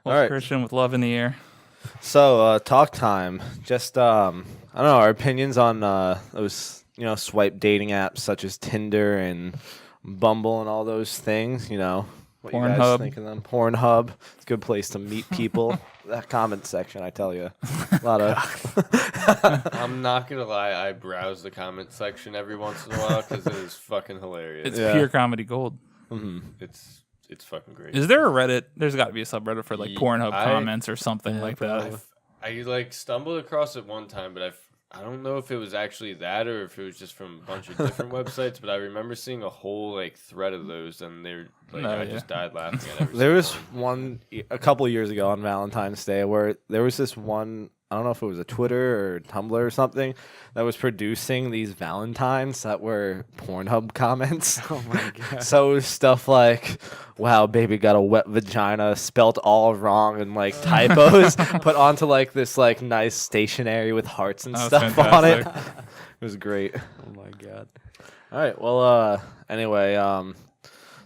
All right. Christian with love in the air. So, talk time. Just, I don't know, our opinions on those, swipe dating apps such as Tinder and Bumble and all those things, What you guys Pornhub. think of them? Pornhub. It's a good place to meet people. That comment section, I tell you. A lot of... I'm not going to lie. I browse the comment section every once in a while because it is fucking hilarious. It's pure comedy gold. Mm-hmm. It's fucking great. Is there a Reddit? There's got to be a subreddit for like Pornhub comments or something like that. I stumbled across it one time, but I don't know if it was actually that or if it was just from a bunch of different websites. But I remember seeing a whole thread of those, and they're I just died laughing at every There was one. a couple of years ago on Valentine's Day where there was this one. I don't know if it was a Twitter or Tumblr or something that was producing these Valentines that were Pornhub comments. Oh my god! So it was stuff like, "Wow, baby got a wet vagina," spelt all wrong and typos put onto this nice stationery with hearts and stuff fantastic. on it. It was great. Oh my god! All right. Well. Anyway.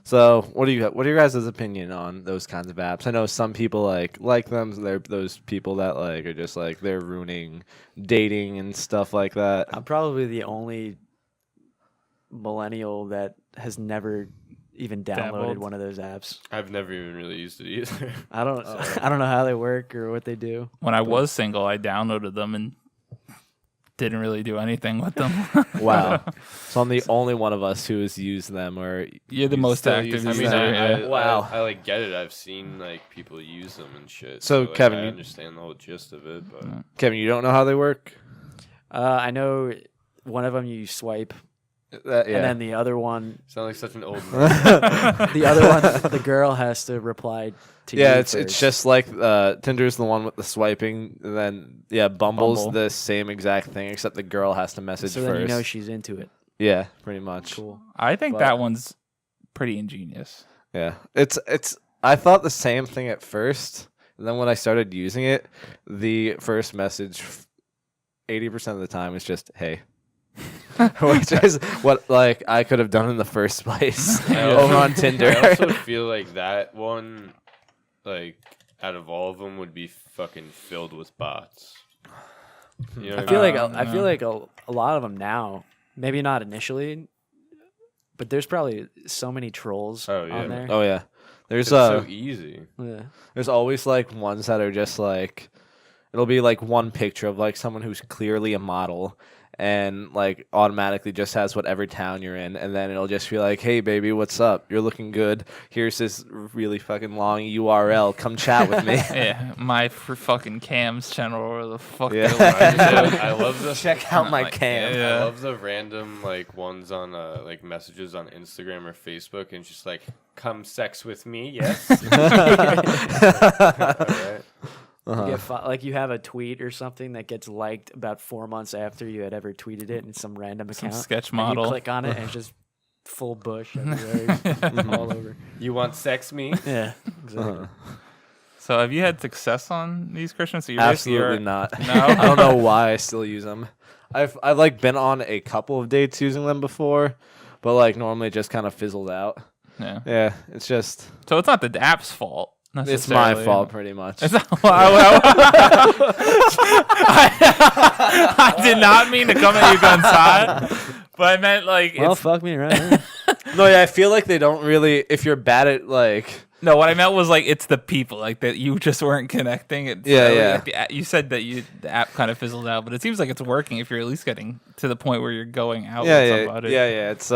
So, what are your guys' opinion on those kinds of apps? I know some people like them. They're those people that are just they're ruining dating and stuff like that. I'm probably the only millennial that has never even downloaded one of those apps. I've never even really used it either. I don't know how they work or what they do. When I was single, I downloaded them and didn't really do anything with them. Wow. So I'm the only one of us who has used them, or you're the most active. I mean, wow. I get it. I've seen people use them and shit. So Kevin, I understand the whole gist of it. But Kevin, you don't know how they work? I know one of them you swipe, and then the other one, sound like such an old man. the other one, the girl has to reply to you. It's just like Tinder's the one with the swiping, and then Bumble's the same exact thing, except the girl has to message so first. then you know she's into it. Yeah, pretty much. Cool. I think that one's pretty ingenious. Yeah, it's. I thought the same thing at first, and then when I started using it, the first message, 80% of the time is just "Hey," which is what I could have done in the first place over on Tinder. I also feel like that one, out of all of them, would be fucking filled with bots. You know I feel like a lot of them now. Maybe not initially, but there's probably so many trolls on there. Oh yeah, there's it's so easy. Yeah. There's always ones that are just it'll be one picture of someone who's clearly a model and automatically just has whatever town you're in, and then it'll just be "Hey baby, what's up? You're looking good. Here's this really fucking long URL. Come chat with me." Yeah, my fucking cams channel or the fuck. Yeah. I love the check out my cam. I love the random ones on messages on Instagram or Facebook, and it's just "Come sex with me, yes." All right. You get you have a tweet or something that gets liked about 4 months after you had ever tweeted it in some random account. Some sketch and model. you click on it and it's just full bush everywhere, all over. You want sex me? Yeah, exactly. So have you had success on these, Christians? So Absolutely not. No? I don't know why I still use them. I've been on a couple of dates using them before, but normally it just kind of fizzled out. Yeah. Yeah, it's just. So it's not the app's fault. It's my fault, pretty much. I did not mean to come at you guns hot, but I meant well, fuck me, right? No, yeah, I feel like they don't really. If you're bad at No, what I meant was it's the people that you just weren't connecting. You said that the app kind of fizzled out, but it seems like it's working if you're at least getting to the point where you're going out with somebody. Yeah. It's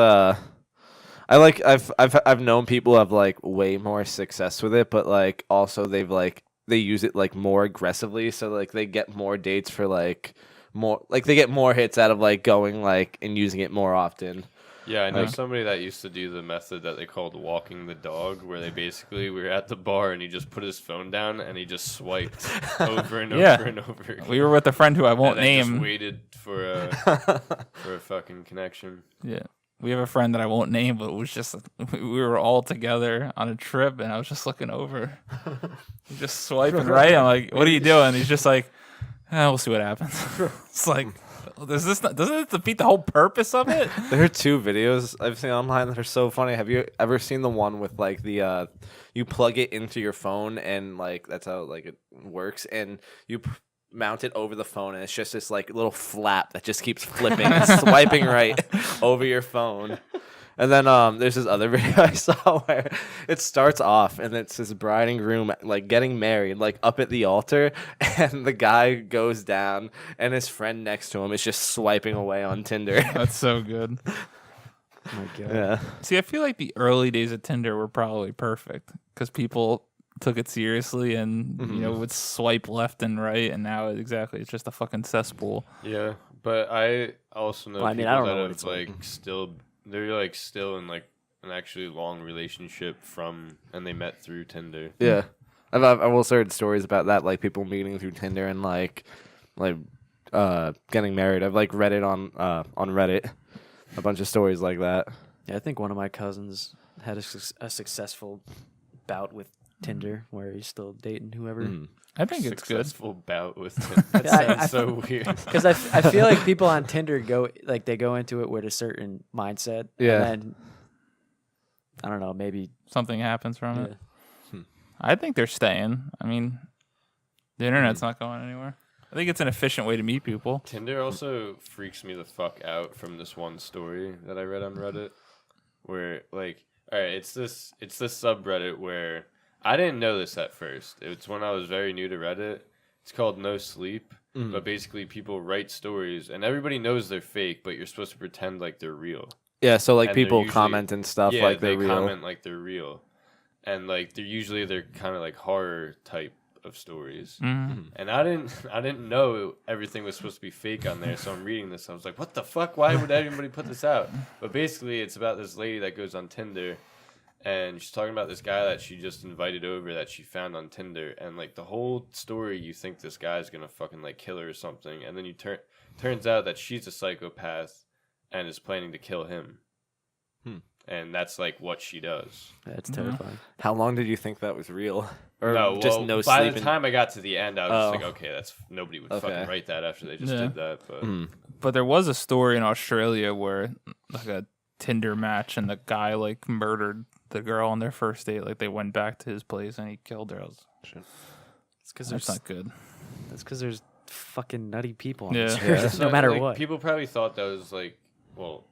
I've known people who have way more success with it, but also they've they use it more aggressively, so they get more dates for more they get more hits out of going and using it more often. Yeah, I know somebody that used to do the method that they called walking the dog, where they basically were at the bar and he just put his phone down and he just swiped over and over and over again. We were with a friend who I won't name. Just waited for a fucking connection. Yeah. We have a friend that I won't name, but it was just we were all together on a trip, and I was just looking over, just swiping right. I'm like, "What are you doing?" He's just like, "We'll see what happens." It's Doesn't it defeat the whole purpose of it? There are 2 videos I've seen online that are so funny. Have you ever seen the one with like the you plug it into your phone and like that's how like it works, and you mount it over the phone and it's just this like little flap that just keeps flipping and swiping right over your phone. And then there's this other video I saw where it starts off and it's this bride and groom like getting married like up at the altar, and the guy goes down and his friend next to him is just swiping away on Tinder. That's so good. Oh my God. Yeah. See, I feel like the early days of Tinder were probably perfect because people took it seriously and would swipe left and right, and now it's just a fucking cesspool. Yeah, but I also know people I don't that know what have it's like they're like still in like an actually long relationship and they met through Tinder. Yeah. I've also heard stories about that, like people meeting through Tinder and like getting married. I've like read it on Reddit, a bunch of stories like that. Yeah, I think one of my cousins had a successful bout with Tinder where he's still dating whoever. I think it's good. Successful bout with Tinder. That sounds so weird. Because I feel like people on Tinder go into it with a certain mindset. Yeah. And then, I don't know, maybe Something happens from it. I think they're staying. I mean, the internet's not going anywhere. I think it's an efficient way to meet people. Tinder also freaks me the fuck out from this one story that I read on Reddit, where like, all right, it's this subreddit where I didn't know this at first. It's when I was very new to Reddit. It's called No Sleep, but basically people write stories and everybody knows they're fake, but you're supposed to pretend like they're real. Yeah, so like And people usually- comment and stuff like they're they real. comment like they're real, and like they're kind of like horror type of stories. And I didn't know everything was supposed to be fake on there. So I'm reading this. I was like, what the fuck? Why would everybody put this out? But basically, it's about this lady that goes on Tinder, and she's talking about this guy that she just invited over that she found on Tinder. And like the whole story, you think this guy's gonna fucking like kill her or something, and then turns out that she's a psychopath and is planning to kill him. And that's like what she does. that's terrifying. How long did you think that was real? Or No, just well, no by sleep? the time I got to the end, I was just Oh. like, okay, nobody would Okay. fucking write that after they just Yeah. did that. But But there was a story in Australia where like a Tinder match and the guy like murdered the girl on their first date. Like they went back to his place and he killed her. It's because That's there's not good. there's fucking nutty people on Yeah. this Yeah. earth, So, no matter like, what. people probably thought that was like, well,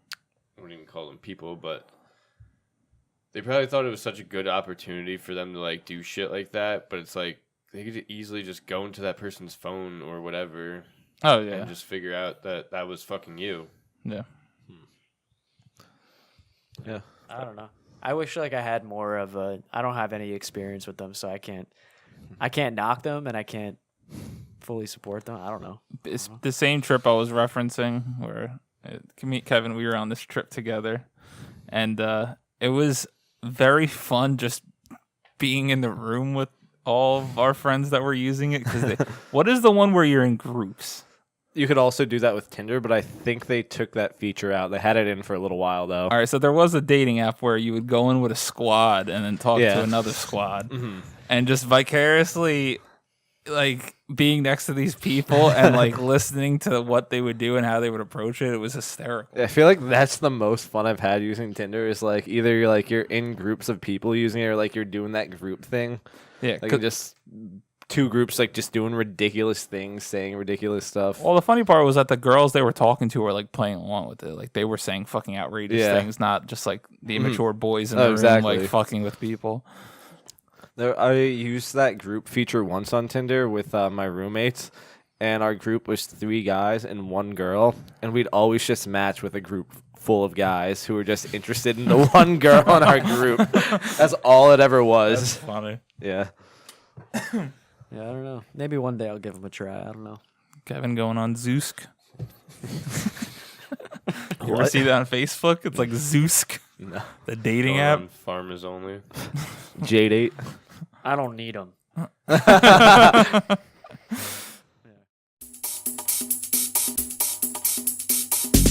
I wouldn't even call them people, but they probably thought it was such a good opportunity for them to like do shit like that. But it's like they could easily just go into that person's phone or whatever Oh yeah. and just figure out that was fucking you. Yeah. Yeah. I don't know. I wish like I had more of a. I don't have any experience with them, so I can't knock them and I can't fully support them. I don't know. It's the same trip I was referencing where Kevin, we were on this trip together, and it was very fun just being in the room with all of our friends that were using it. Because what is the one where you're in groups? You could also do that with Tinder, but I think they took that feature out. They had it in for a little while, though. All right, so there was a dating app where you would go in with a squad and then talk Yeah. to another squad, and just vicariously like being next to these people and like listening to what they would do and how they would approach it. It was hysterical. I feel like that's the most fun I've had using Tinder is like either you're in groups of people using it or like you're doing that group thing. Yeah, Like just two groups like just doing ridiculous things, saying ridiculous stuff. well, the funny part was that the girls they were talking to were like playing along with it. Like they were saying fucking outrageous things, not just like the immature boys in the room exactly. like fucking with people. I used that group feature once on Tinder with my roommates, and our group was 3 guys and 1 girl, and we'd always just match with a group full of guys who were just interested in the one girl in our group. That's all it ever was. That's funny. Yeah. Yeah, I don't know. Maybe one day I'll give them a try. I don't know. Kevin going on Zeusk. You ever see that on Facebook? It's like Zeusk, No. the dating Going app. on Farmers Only. J-date. I don't need them.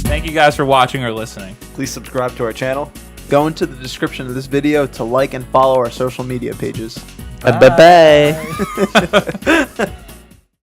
Thank you guys for watching or listening. Please subscribe to our channel. Go into the description of this video to like and follow our social media pages. Bye-bye.